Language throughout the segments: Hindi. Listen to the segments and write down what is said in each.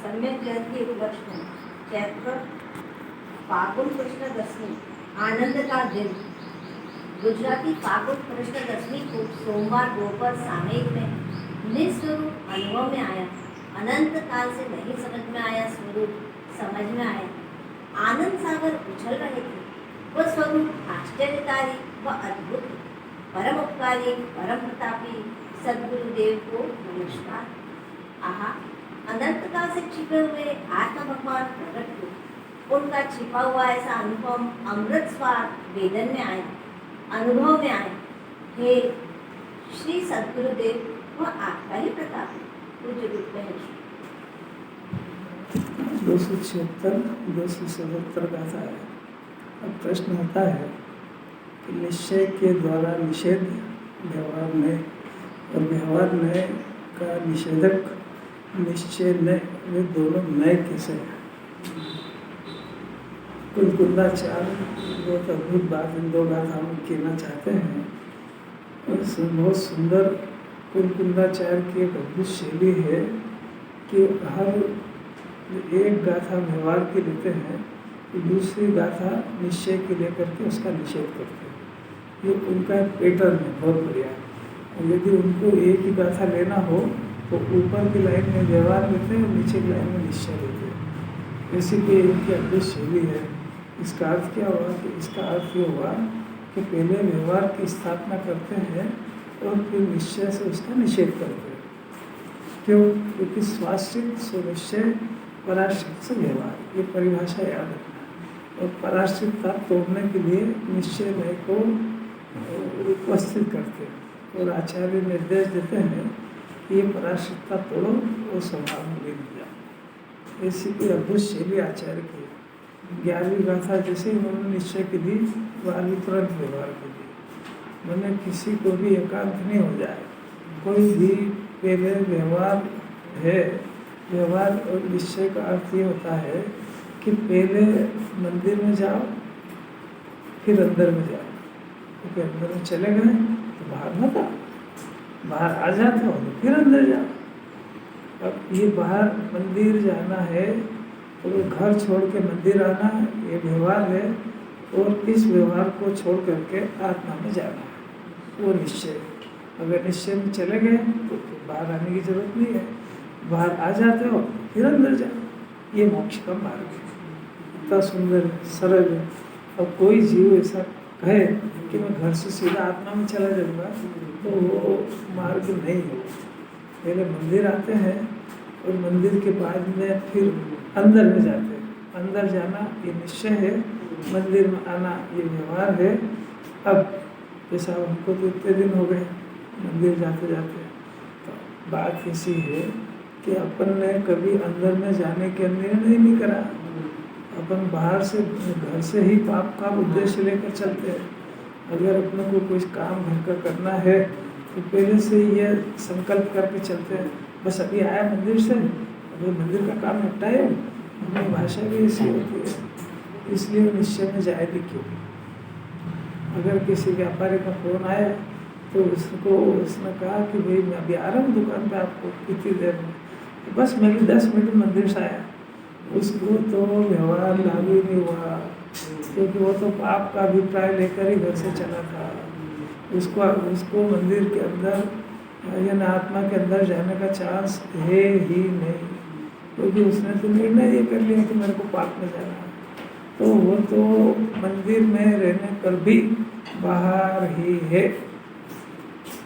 सम्यक जयंती उपलक्ष्य में चैत्र फागुन कृष्ण दशमी आनंद का दिन। गुजराती फागुन कृष्ण दशमी को सोमवार दोपहर सामयिक में निस्वरूप अनुभव में आया। अनंत काल से नहीं समझ में आया स्वरूप समझ में आया। आनंद सागर उछल रहे थे। वह स्वरूप आश्चर्यकारी व अद्भुत, परम उपकारी, परम प्रतापी सद्गुरुदेव को नमस्कार। आहा, अनंत काल से छिपे हुए आत्म भगवान प्रकट हुए। उनका छिपा हुआ ऐसा अनुपम अमृत स्वाद वेदन में आया, अनुभव में आया। हे श्री सद्गुरुदेव, वह आपका ही प्रताप है। पूज्य रूप में 276 277 गाथा है। अब प्रश्न होता है कि निश्चय के द्वारा निषेध व्यवहार में और व्यवहार में का निषेधक निश्चय नय, वे दोनों नए कैसे हैं? कुलकुंदाचार्य बहुत अद्भुत बात इन दो गाथाओं में कहना चाहते हैं। बहुत सुंदर कुलकुंदाचार्य की एक अद्भुत शैली है कि हर एक गाथा व्यवहार की लेते हैं तो दूसरी गाथा निश्चय के लेकर के उसका निषेध करते हैं। ये उनका एक पैटर्न है, बहुत बढ़िया। और यदि उनको एक ही गाथा लेना हो तो ऊपर की लाइन में व्यवहार लेते हैं और नीचे की लाइन में निश्चय लेते हैं। ऐसी कोई इनकी अद्भुत शैली है। इसका अर्थ क्या हुआ कि इसका अर्थ ये हुआ कि पहले व्यवहार की स्थापना करते हैं और फिर निश्चय से उसका निषेध करते हैं। क्यों? क्योंकि स्वाश्रित सुनिश्चय, पराश्रित से व्यवहार, ये परिभाषा याद रखना। और पराश्रितता तोड़ने के लिए निश्चय नय को उपस्थित करते हैं और आचार्य निर्देश देते हैं कि ये पराश्रितता तोड़ो और स्वभाव में लीन हो जाओ। ऐसी कोई अद्भुत शैली आचार्य की। 11वीं गाथा जैसे उन्होंने निश्चय के लिए, 12वीं तुरंत व्यवहार के लिए। मैंने किसी को भी एकांत नहीं हो जाए, कोई भी पहले व्यवहार है। व्यवहार और निश्चय का अर्थ ये होता है कि पहले मंदिर में जाओ फिर अंदर में जाओ। क्योंकि अंदर में चले गए तो बाहर मत आओ, बाहर आ जाते हो तो फिर अंदर जाओ। अब ये बाहर मंदिर जाना है तो घर छोड़ के मंदिर आना, ये व्यवहार है। और इस व्यवहार को छोड़ करके आत्मा में जाना है, वो निश्चय। अगर निश्चय में चले गए तो फिर बाहर आने की जरूरत नहीं है, बाहर आ जाते हो फिर अंदर जाओ। ये मोक्ष का मार्ग है। इतना सुंदर सरल है। अब कोई जीव ऐसा कहे कि मैं घर से सीधा आत्मा में चला जाऊँगा तो वो मार्ग नहीं है। पहले मंदिर आते हैं और मंदिर के बाद में फिर अंदर में जाते हैं। अंदर जाना ये निश्चय है, मंदिर में आना ये व्यवहार है। अब जैसा हमको तो इतने दिन हो गए मंदिर जाते जाते, तो बात ऐसी है कि अपन ने कभी अंदर में जाने के निर्णय नहीं करा। अपन बाहर से, घर से ही पाप का उद्देश्य लेकर चलते हैं। अगर अपने को कुछ काम घर का करना है तो पहले से ये संकल्प करके चलते हैं, बस अभी आया मंदिर से, अभी मंदिर का काम निपटाए। अपनी भाषा भी ऐसी होती है, इसलिए निश्चय में जाएगी क्यों? अगर किसी व्यापारी का फोन आया तो उसने कहा कि भाई मैं अभी आ रहा हूँ दुकान पे, आपको कितनी देर में? तो बस मैं भी 10 मिनट मंदिर से आया। उसको तो व्यवहार लागू नहीं हुआ, क्योंकि वो तो पाप का अभिप्राय लेकर ही घर से चला था। उसको मंदिर के अंदर यानी आत्मा के अंदर जाने का चांस है ही नहीं, क्योंकि उसने तो निर्णय ये कर लिया कि मेरे को पाप में जाना है। तो वो तो मंदिर में रहने पर भी बाहर ही है।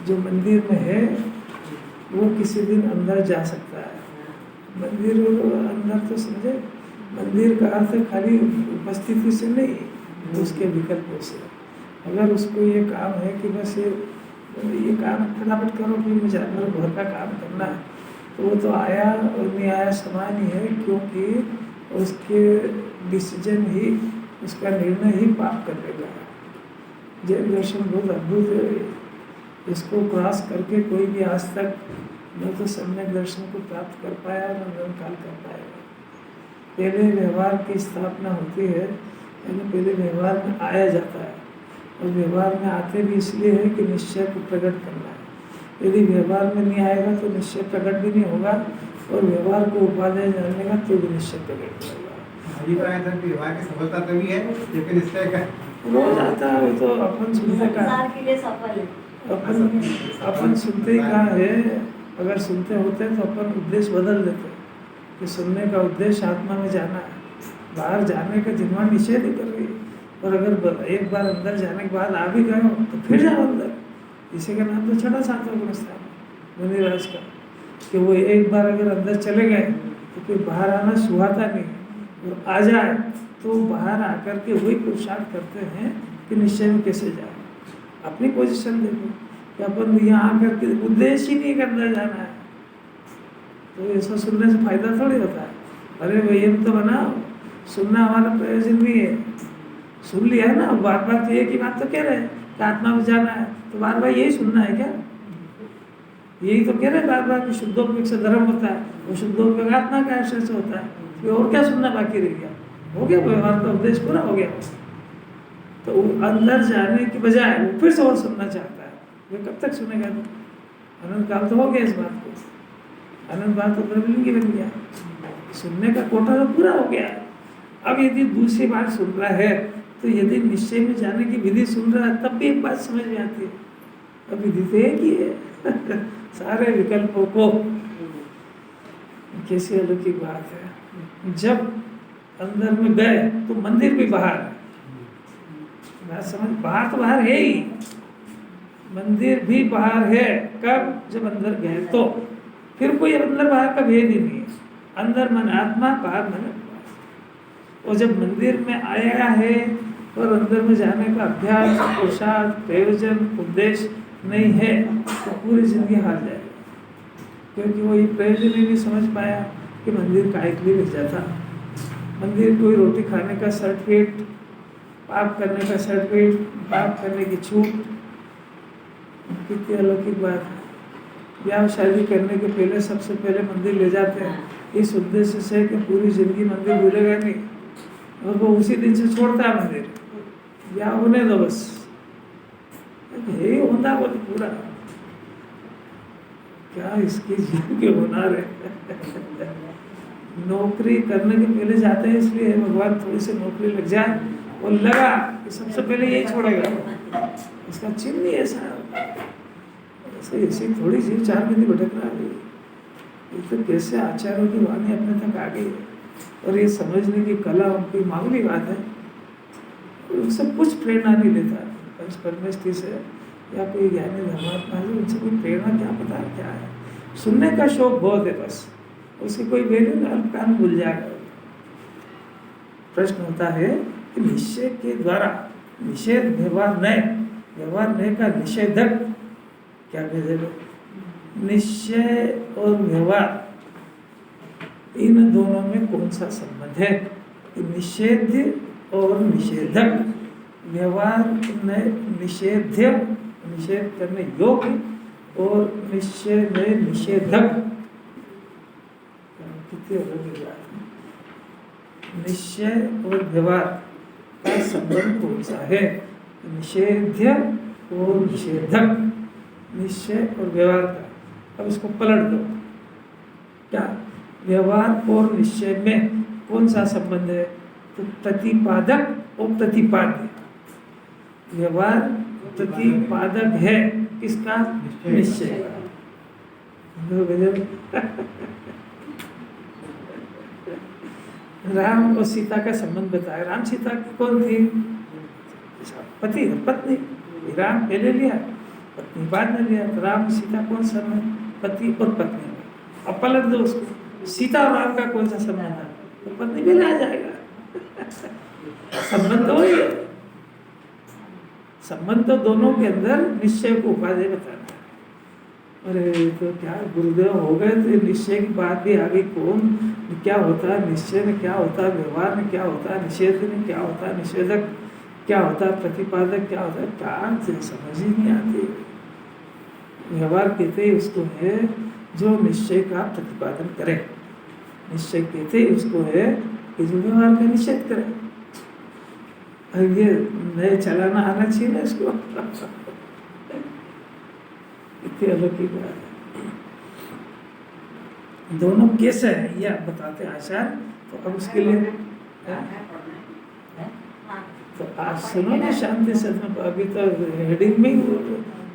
जो मंदिर में है वो किसी दिन अंदर जा सकता है। मंदिर अंदर तो समझे, मंदिर का अर्थ खाली उपस्थिति से नहीं, उसके विकल्पों से। अगर उसको ये काम है कि बस ये काम फटाफट करो, फिर मुझे मेरे घर का काम करना है, तो वो तो आया और नहीं आया समान ही है, क्योंकि उसके डिसीजन ही, उसका निर्णय ही पाप करने का है। जैन दर्शन बहुत अद्भुत है। इसको क्रॉस करके कोई भी आज तक न तो सम्यक दर्शन को प्राप्त कर पाया न निरंकाल कर पाएगा। पहले व्यवहार की स्थापना होती है, यानी पहले व्यवहार में आया जाता है, और व्यवहार में आते भी इसलिए है कि निश्चय को प्रकट करना है। यदि व्यवहार में नहीं आएगा तो निश्चय प्रकट भी नहीं होगा, और व्यवहार को उपादेय जानने का तो भी निश्चय प्रकट नहीं होगा। व्यवहार की सफलता तभी है लेकिन निश्चय का रोज आता है, वो तो अपन सुनते का, संसार के लिए सफल है। अपन सुनते ही कहाँ है। अगर सुनते होते तो अपन उद्देश्य बदल देते कि सुनने का उद्देश्य आत्मा में जाना है, बाहर जाने का जिम्मा निषेध ही कर रही है। और अगर एक बार अंदर जाने के बाद आ भी गए हो तो फिर जाओ अंदर। इसी का नाम तो छठा सातवां गुण स्थान मुनिराज का, कि वो एक बार अगर अंदर चले गए तो फिर बाहर आना सुहाता नहीं, और आ जाए तो बाहर आकर के वही पुरुषार्थ करते हैं कि निश्चय में कैसे जाए। अपनी पोजीशन देखो कि अपन यहाँ आकर के उद्देश्य ही नहीं करना जाना है, तो ऐसा सुनने से फायदा थोड़ी होता है। अरे वही तो बनाओ, सुनना हमारा प्रयोजन भी है। सुन लिया है ना, बार बार तो एक ही बात तो कह रहे हैं कि आत्मा में जाना है, तो बार बार यही सुनना है क्या? यही तो कह रहे हैं बार बार कि शुद्धोपयोग से धर्म होता है, वो शुद्धोपयोग आत्मा के आश्रय से होता है, तो और क्या सुनना बाकी रह गया? हो गया व्यवहार का उद्देश्य पूरा हो गया। तो वो अंदर जाने की बजाय वो फिर से और सुनना चाहता है। वे कब तक सुनेगा? तो अनंत काल तो हो गया इस बात को, अनंत बात तो ब्रह्मलिंगी बन गया, सुनने का कोटा तो पूरा हो गया। अब यदि दूसरी बात सुन रहा है, तो यदि निश्चय में जाने की विधि सुन रहा है, तब भी एक बात समझ में आती है, अब विधि तो एक ही है सारे विकल्पों को। कैसी अलौकिक बात है। जब अंदर में गए तो मंदिर भी बाहर है, बात समझ, बाहर तो बाहर है ही, मंदिर भी बाहर है। कब? जब अंदर गए तो फिर कोई अंदर बाहर का भेद ही नहीं है। अंदर मन आत्मा, बाहर मन आत्मा। और जब मंदिर में आया है और अंदर में जाने का अभ्यास, पुरुषार्थ, प्रयोजन, उद्देश्य नहीं है, तो पूरी जिंदगी हार जाएगा, क्योंकि वो ये प्रयोजन ही नहीं समझ पाया कि मंदिर काहे के लिए भेजा था। मंदिर कोई रोटी खाने का सर्टिफिकेट, पाप करने का सर्टिफिकेट, पाप करने की छूट। कितनी अलौकिक बात है। ब्याह शादी करने के पहले सबसे पहले मंदिर ले जाते हैं, इस उद्देश्य से कि पूरी जिंदगी मंदिर भूलेगा नहीं, और वो उसी दिन से छोड़ता है मंदिर, ब्याह होने दो बस, यही होता वो तो पूरा। क्या इसकी जीव के होना है नौकरी करने के पहले जाते हैं, इसलिए भगवान थोड़ी सी नौकरी लग जाए, और लगा कि सबसे पहले यही छोड़ेगा, इसका चिन्ह नहीं ऐसा। ऐसी थोड़ी सी 4 महीने भटक रहा है, ये तो कैसे आचार्यों की वाणी अपने तक आ गई है, और ये समझने की कला उनकी मामूली बात है। उनसे कुछ प्रेरणा नहीं लेता पंच परमेष्ठी से या कोई ज्ञानी धर्मात्मा है, उनसे कोई प्रेरणा क्या पता है क्या है। सुनने का शौक बहुत है, बस उसकी कोई वैल्यू नहीं, कान भूल जाएगा। प्रश्न होता है कि निश्चय के द्वारा निषेध व्यवहार नय का निषेधक क्या कहेगा? निश्चय और व्यवहार, इन दोनों में कौन सा संबंध है? निषेध और निषेधक। व्यवहार में निषेध्य, निषेध करने योग्य, और निश्चय में निषेधक। कितनी अलग बात है। निश्चय और व्यवहार का संबंध कौन सा है? निषेध्य और निषेधक, निश्चय और व्यवहार का। अब इसको पलट दो, क्या व्यवहार और निश्चय में कौन सा संबंध है? तो प्रतिपादक और प्रतिपाद्य। व्यवहार प्रतिपादक है किसका? निश्चय का। राम और सीता का संबंध बताया। राम सीता कौन थी? पति और पत्नी। राम पहले लिया, पत्नी बाद में लिया, तो राम सीता कौन संबंध? पति और पत्नी। अब पलट दो उसको, सीता और राम का कौन सा संबंध है? तो पत्नी भी आ जाएगा संबंध तो वही है। संबंध तो दोनों के अंदर निश्चय को उपाधि बताना है। अरे तो क्या गुरुदेव हो गए तो निश्चय की बात भी आ गई। कौन क्या होता है निश्चय में, क्या होता है व्यवहार में, क्या होता है निषेध में, क्या होता है निषेधक, क्या होता है प्रतिपादक, क्या होता है, क्या समझ ही नहीं आती। व्यवहार कहते ही उसको है जो निश्चय का प्रतिपादन करे, निश्चय कहते ही उसको है कि जो व्यवहार का निषेध करे। अब ये नए चलाना आना चाहिए ना इसको। इतनी अलग की बात है। दोनों कैसे है ये आप बताते हैं आचार्य, तो अब उसके लिए तो आप सुनो ना शांति से। अभी तो हेडिंग में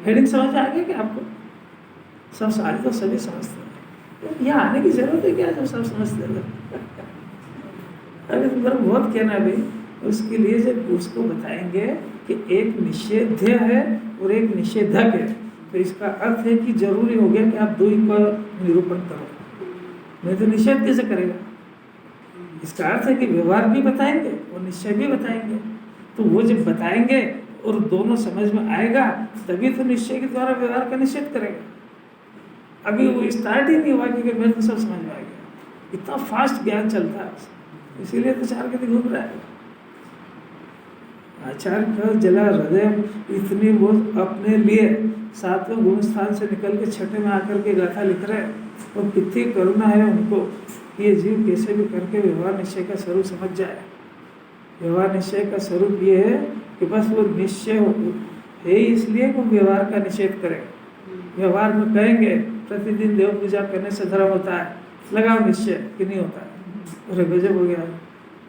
हेडिंग समझ आ गया कि आपको सब सारे तो सभी समझते हैं, यहाँ आने की जरूरत है क्या जो सब समझते हैं। अरे तुम्हारा बहुत कहना भाई, उसके लिए जब उसको बताएंगे कि एक निषेध्य है और एक निषेधक है, तो इसका अर्थ है कि जरूरी हो गया कि आप दो ही का निरूपण करो, नहीं तो निषेध कैसे करेगा। इसका अर्थ है कि व्यवहार भी बताएंगे और निश्चय भी बताएंगे, तो वो जब बताएंगे और दोनों समझ में आएगा तभी तो निश्चय के द्वारा व्यवहार का निषेध करेगा। अभी वो स्टार्ट ही नहीं हुआ क्योंकि मेरे को सब समझ में आ गया, इतना फास्ट ज्ञान चलता है, इसीलिए तो चार गति घूम रहा है। आचार्य का जला हृदय इतनी वो अपने लिए 7वें गुण स्थान से निकल के 6ठे में आकर के गाथा लिख रहे हैं, और कितनी करुणा है उनको, ये जीव कैसे भी करके व्यवहार निश्चय का स्वरूप समझ जाए। व्यवहार निश्चय का स्वरूप ये है कि बस वो निश्चय है इसलिए वो व्यवहार का निषेध करें। व्यवहार में कहेंगे प्रतिदिन देव पूजा करने से धर्म होता है, लगाओ निश्चय कि नहीं होता है, अरे गजब हो गया,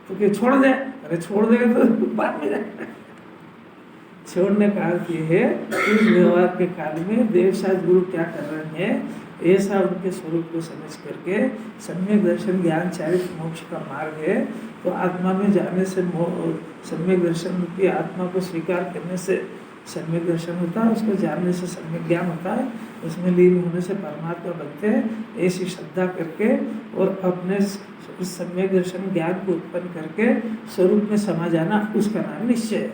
तो क्या छोड़ दे, अरे छोड़ देगा तो बाद में जाए। छोड़ने का अर्थ ये है उस व्यवहार के काल में देवशास्त्र गुरु क्या कर रहे हैं, ऐसा उनके स्वरूप को समझ करके सम्यक दर्शन ज्ञान चारित मोक्ष का मार्ग है। तो आत्मा में जाने से सम्यक दर्शन की आत्मा को स्वीकार करने से सम्यक दर्शन होता है, उसको जानने से सम्यक ज्ञान होता है, उसमें लीन होने से परमात्मा बनते हैं। ऐसी श्रद्धा करके और अपने उस सम्यक दर्शन ज्ञान को उत्पन्न करके स्वरूप में समा जाना, उसका नाम निश्चय है।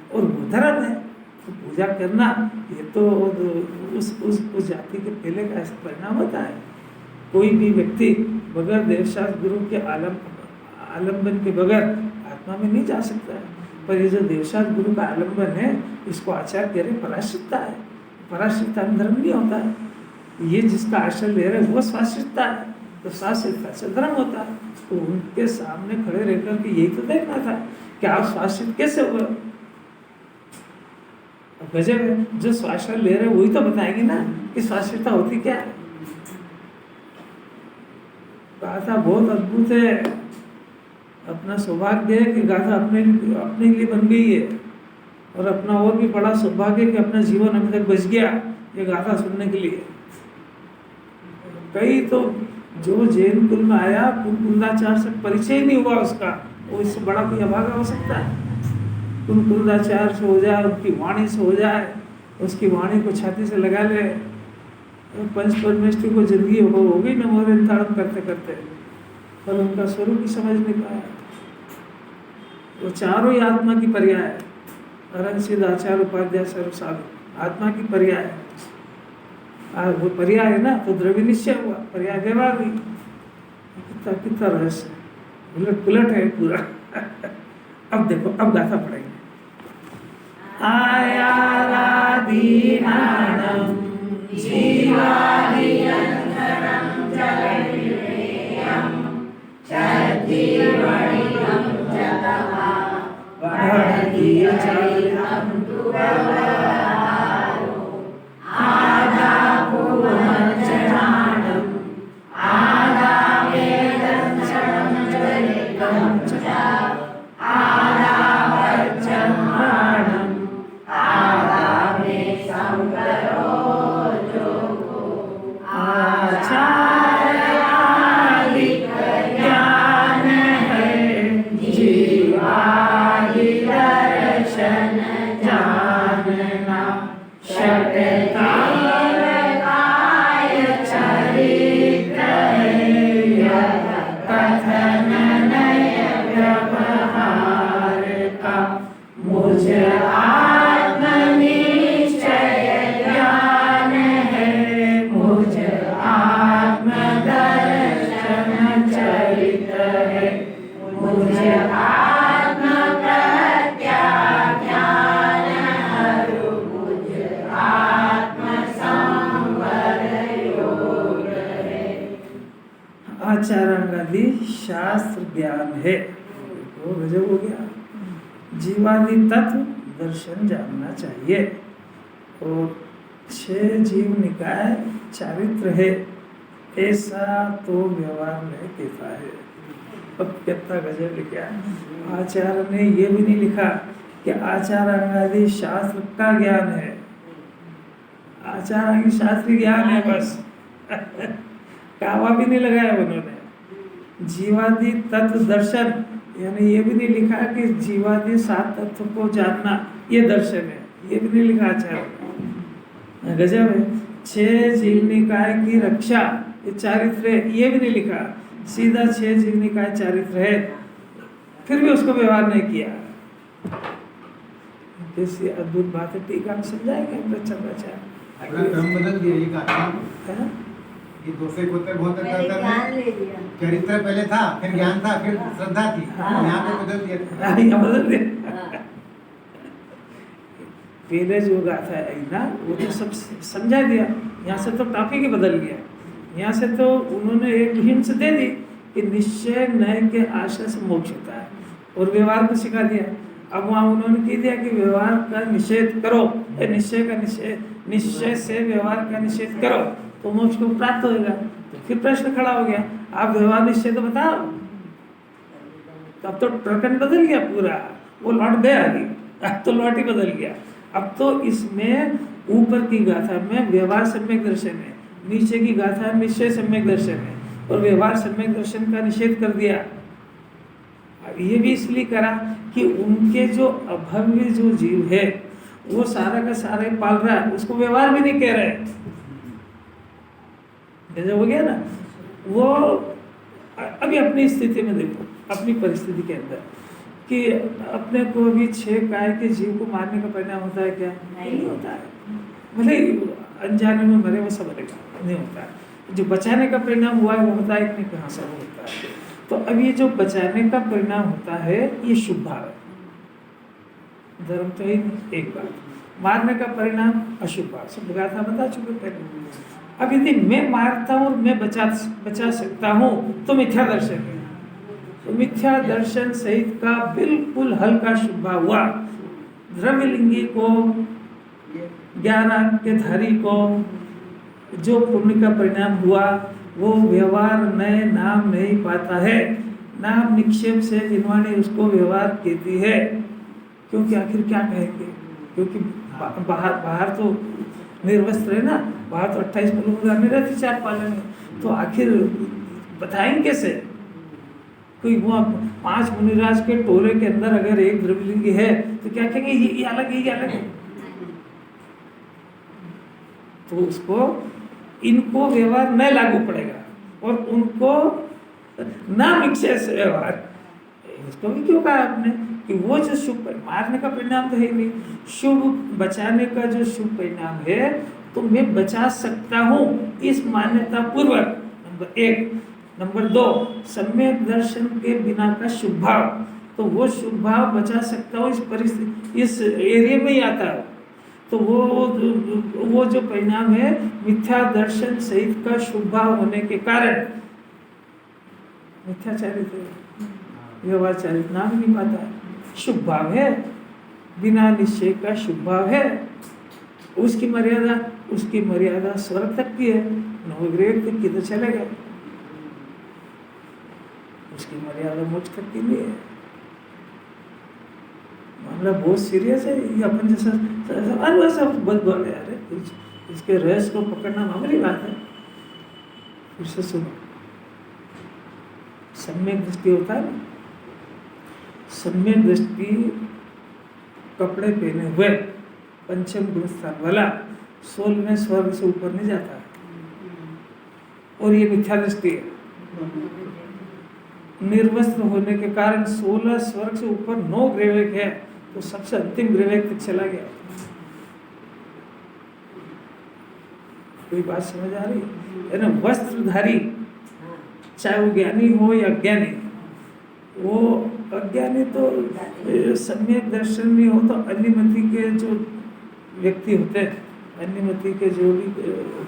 और वो धर्म है, तो पूजा करना ये तो उस जाति के पहले का ऐसा परिणाम होता है। कोई भी व्यक्ति बगैर देवशास्त्र गुरु के आलम्बन के बगैर आत्मा में नहीं जा सकता है। पर ये जो देवशास्त्र गुरु का आलम्बन है, इसको आचार्य कह रहे पराश्रितता है। पराश्रितता में धर्म नहीं होता है। ये जिसका आश्रय ले रहे वो स्वाश्रितता है, तो स्वाश्रितता से धर्म होता है। तो उनके सामने खड़े रहकर के यही तो देखना था कि आप स्वाश्रित कैसे हुए। गजब है, जो स्वाश्रय ले रहे वही तो बताएंगे ना कि स्वाश्रितता होती क्या है। गाथा बहुत अद्भुत है, अपना सौभाग्य है कि गाथा अपने लिए बन गई है, और अपना और भी बड़ा सौभाग्य कि अपना जीवन अभी तक बच गया ये गाथा सुनने के लिए। कई तो जो जैन कुल में आया, कुंदाचार से परिचय नहीं हुआ उसका, वो इससे बड़ा कोई अभागा हो सकता है। कुंदाचार से हो जाए, उनकी वाणी से हो जाए, उसकी वाणी को छाती से लगा ले, पंच परमेष्ठी को जिंदगी हो गई न मोहन ताड़न करते करते, पर उनका स्वरूप ही समझ नहीं पाया। वो चारों ही आत्मा की पर्याय है, अरन सिद्ध आचार्य उपाध्याय सर्व साधु आत्मा की पर्याय है। वो पर्याय है ना, तो द्रव्य निश्चय हुआ, पर्याय व्यवहार हुई। कितना रहस्य उलट पुलट है पूरा। अब देखो, अब गाथा पढ़ेंगे। आयाराधीनानं जीवादियन्तरं जगन्निरेयं चद्दीवणिं जगः वदतीयचरितं तु व्यवहारो आदापूर्वमज्जनानं आदावेदंसनं चरितं च आदावर्जन्मानं आदामे संकरो आचारांगादि शास्त्र ज्ञान है। वो गजब हो गया। जीवादि तत्व दर्शन जानना चाहिए। और 6 जीव निकाय चारित्र है, ऐसा तो व्यवहार में कहता है। अब कितना गजब लिखा। आचार्य ने ये भी नहीं लिखा कि आचारांगादि शास्त्र का ज्ञान है। आचारांगी शास्त्री ज्ञान है बस। कावा भी नहीं लगाया उन्होंने। जीवादि तत्व दर्शन, यानी ये भी नहीं लिखा कि जीवादि 7 तत्व को जानना ये दर्शन है, ये भी नहीं लिखा आचार्य ने। गजब है। 6 जीव निकाय की रक्षा ये चारित्र है, ये भी नहीं लिखा। सीधा 6 जीव निकाय चारित्र है, फिर भी उसको व्यवहार नहीं किया। कैसी अद्भुत बात है। टीका में समझाएंगे प्रचार। अगला क्रम बदल दिया ये गाथा। है? ये दूसरे को तो बहुत पहले ज्ञान ले लिया। चरित्र पहले था, फिर ज्ञान था, फिर श्रद्धा थी। हाँ। यहाँ पे बदल दिया। यहाँ बदल दिया। हाँ। पहले जो गाथा है ना, वो तो सब समझा दिया। यहाँ से तो टॉपिक ही बदल गया। यहाँ से तो उन्होंने एक हिंट दे दी कि निश्चय नय के आश्रय से मोक्ष होता है, और व्यवहार को सिखा दिया। अब वहाँ उन्होंने कह दिया कि व्यवहार का निषेध करो, निश्चय का निषेध, निश्चय से व्यवहार का निषेध करो तो मोक्ष को प्राप्त होगा। तो फिर प्रश्न खड़ा हो गया, आप व्यवहार निषेध बताओ। तब तो प्रकरण बदल गया पूरा, वो लौट गया आगे। अब तो लौट ही बदल गया। अब तो इसमें ऊपर की गाथा में व्यवहार सम्यक दर्शन है, नीचे की गाथा में निश्चय सम्यक दर्शन है, और व्यवहार सम्यक दर्शन का निषेध कर दिया। ये भी इसलिए करा कि उनके जो अभव्य जो जीव है वो सारा का सारा पाल रहा है, उसको व्यवहार भी नहीं कह रहे। जैसे हो गया ना, वो अभी अपनी स्थिति में देखो, अपनी परिस्थिति के अंदर कि अपने को अभी 6 काय के जीव को मारने का परिणाम होता है क्या? नहीं होता है। भले अनजाने में मरे वो सब मरेगा, नहीं होता है। जो बचाने का परिणाम हुआ है वो होता है कि नहीं? कहाँ से वो होता है? तो अब ये जो बचाने का परिणाम होता है ये शुभ भाव है, धर्म तो ही नहीं। एक बात, मारने का परिणाम अशुभ भाव, सब गाथा बता चुके पहले। अब यदि मैं मारता हूँ और मैं बचा सकता हूँ तो मिथ्या दर्शन है। तो मिथ्या दर्शन सहित का बिल्कुल हल्का शुभ भाव हुआ। द्रव्यलिंगी को, 11 अंक के धारी को जो पुण्य का परिणाम हुआ वो व्यवहार नए नाम नहीं पाता है। नाम निक्षेप से जिनवाणी उसको व्यवहार कहती है। क्योंकि आखिर क्या कहेंगे? क्योंकि बाहर तो निर्वस्त्र है ना, बाहर तो 28 मुलुक में रहती 4 पालन में, तो आखिर बताएंगे कैसे? कोई वो 5 मुनिराज के टोले के अंदर अगर एक द्रव्यलिंगी है तो क्या कहेंगे ये अलग है, ये अलग है? तो उसको इनको व्यवहार न लागू पड़ेगा और उनको नाम निक्षेप से व्यवहार। इसको भी क्यों कहा आपने कि वो जो शुभ मारने का परिणाम तो है नहीं, शुभ बचाने का जो शुभ परिणाम है तो मैं बचा सकता हूँ इस मान्यता पूर्वक, नंबर 1। नंबर 2, सम्यक दर्शन के बिना का शुभ भाव, तो वो शुभ भाव बचा सकता हूँ इस परिस्थिति, इस एरिया में ही आता है। तो वो जो परिणाम है मिथ्या दर्शन सहित का शुभ भाव होने के कारण मिथ्याचारित व्यवहारचारित नाम नहीं पाता है। शुभ भाव है, बिना निश्चय का शुभ भाव है। उसकी मर्यादा स्वर्ग तक की है, नवग्रह तक की तो चले गए, उसकी मर्यादा मोक्ष तक की नहीं है। मामला बहुत सीरियस है। ये अपन जैसा सब बद बोले यार, इसके रहस्य को पकड़ना मामूली बात है। फिर से सुनो, सम्यक दृष्टि होता है ना, सम्यक दृष्टि कपड़े पहने हुए पंचम गुण स्थान वाला 16वें स्वर्ग से ऊपर नहीं जाता है, और ये मिथ्या दृष्टि है। निर्वस्त्र होने के कारण 16 स्वर्ग से ऊपर 9 ग्रहवेक है, तो सबसे अंतिम ग्रहवेक तक चला गया। कोई बात समझ आ रही है ना? वस्त्रधारी चाहे वो ज्ञानी हो या अज्ञानी, वो अज्ञानी तो सम्यक दर्शन नहीं हो तो अन्यमति के जो व्यक्ति होते हैं, अन्यमति के जो भी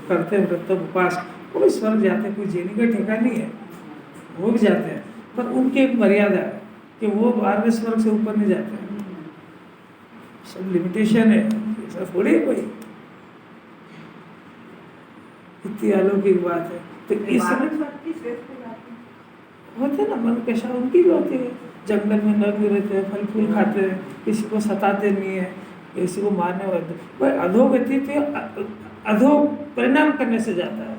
करते हैं व्रत उपवास, वो स्वर्ग जाते, कोई जेनी का ठेका नहीं है। वो भी जाते हैं, पर उनकी एक मर्यादा है कि वो 12वें स्वर्ग से ऊपर नहीं जाते हैं। सब लिमिटेशन है, ऐसा थोड़ी है कोई। इतनी अलौकिक बात है। तो इसमें होते ना मन कशा उनकी भी होती है, जंगल में नग रहते हैं, फल फूल खाते हैं, किसी को सताते नहीं है, किसी को मारने वाले। अधोगति तो अधो परिणाम करने से जाता है,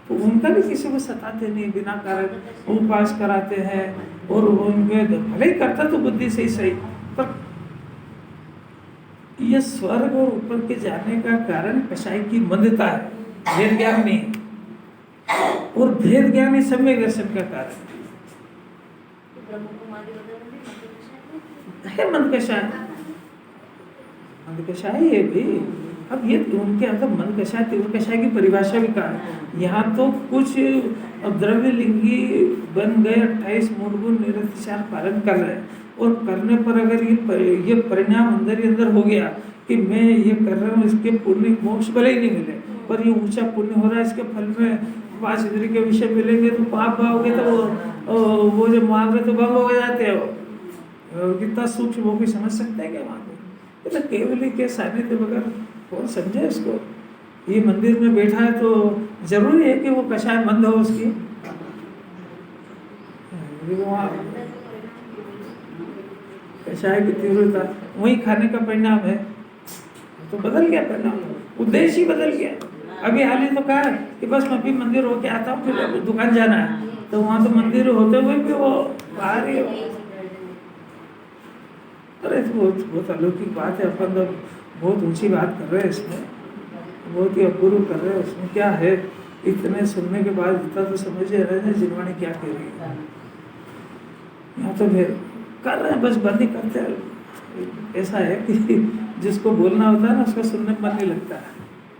तो उनका भी किसी को सताते नहीं, बिना कारण उपवास कराते हैं, और उनके भले ही करता तो बुद्धि से ही सही, पर ये स्वर्ग और ऊपर के जाने का कारण कसाई की मंदता है, भेद ज्ञान नहीं, और भेद ज्ञान ही सम्यक दर्शन का कारण है। मन कषाय, मन कषाय है भी। अब ये उनके अंदर मन कषाय, तीव्र कषाय की परिभाषा भी कहा है। यहाँ तो कुछ द्रव्य लिंगी बन गए 28 मूल गुण निरतिचार पालन कर रहे हैं, और करने पर अगर ये परिणाम अंदर ही अंदर हो गया कि मैं ये कर रहा हूँ, इसके पुण्य मोक्ष भले ही नहीं मिले, पर ये ऊंचा पुण्य हो रहा है, इसके फल में 5 इंद्रिय के विषय मिलेंगे, तो पाप भावोगे तो वो जो मांग रहे तो भंग हो जाते हो। कितना सूक्ष्म वो कोई समझ सकता है क्या वहाँ पे? तो केवल ही के सानिध्य बगैर कौन समझे इसको। ये मंदिर में बैठा है तो जरूरी है कि वो कषाय मंद हो उसकी, वहाँ कषाय की तीव्रता वही खाने का परिणाम है, तो बदल गया परिणाम, उद्देश्य ही बदल गया। अभी हाल ही तो कहा कि बस मैं भी मंदिर होके आता हूँ, फिर दुकान जाना है, तो वहाँ तो मंदिर होते हुए भी वो बाहर ही। अरे तो बहुत अलौकिक बात है। अपन तो बहुत ऊंची बात कर रहे हैं इसमें, बहुत ही अपूर्व कर रहे हैं। उसमें क्या है, इतने सुनने के बाद इतना तो समझ रहे हैं जिनवाणी क्या कह रही है। यहाँ तो फिर कर रहे हैं, बस बंद ही करते हैं। ऐसा है कि जिसको बोलना होता है ना, उसका सुनने में मन नहीं लगता है,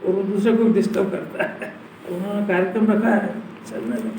और वो दूसरे को डिस्टर्ब करता है। उन्होंने कार्यक्रम रखा है, चलने में